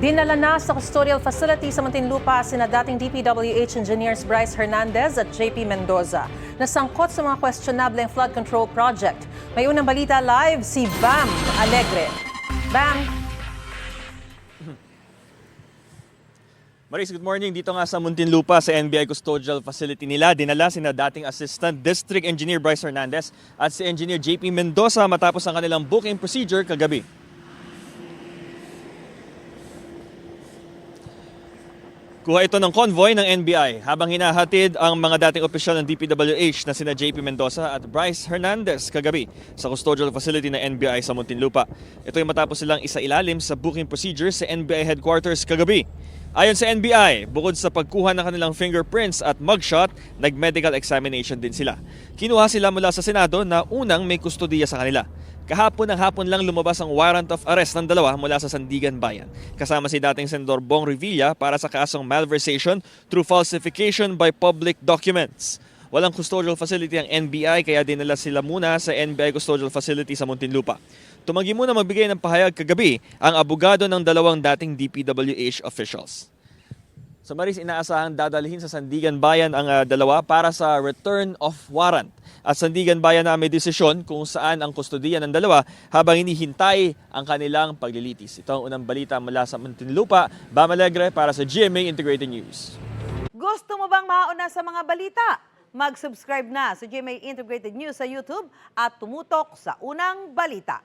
Dinala na sa custodial facility sa Muntinlupa sina dating DPWH engineers Bryce Hernandez at JP Mendoza na sangkot sa mga questionable flood control project. May unang balita live si Bam Alegre. Bam! Maris, good morning. Dito nga sa Muntinlupa sa NBI custodial facility nila, dinala sina dating Assistant District Engineer Bryce Hernandez at si Engineer JP Mendoza matapos ang kanilang booking procedure kagabi. Kuha ito ng convoy ng NBI habang hinahatid ang mga dating opisyal ng DPWH na sina JP Mendoza at Bryce Hernandez kagabi sa custodial facility ng NBI sa Muntinlupa. Ito ay matapos silang isailalim sa booking procedure sa NBI headquarters kagabi. Ayon sa NBI, bukod sa pagkuha ng kanilang fingerprints at mugshot, nag-medical examination din sila. Kinuha sila mula sa Senado na unang may kustodiya sa kanila. Kahapon ng hapon lang lumabas ang warrant of arrest ng dalawa mula sa Sandigan Bayan. Kasama si dating Senador Bong Revilla para sa kasong malversation through falsification by public documents. Walang custodial facility ang NBI kaya dinala sila muna sa NBI custodial facility sa Muntinlupa. Tumanggi muna magbigay ng pahayag kagabi ang abogado ng dalawang dating DPWH officials. So Maris, inaasahang dadalhin sa Sandigan Bayan ang dalawa para sa return of warrant. At Sandigan Bayan na may desisyon kung saan ang kustodiya ng dalawa habang hinihintay ang kanilang paglilitis. Ito ang unang balita mula sa Muntinlupa. Bam Alegre para sa GMA Integrated News. Gusto mo bang mauna sa mga balita? Mag-subscribe na sa GMA Integrated News sa YouTube at tumutok sa unang balita.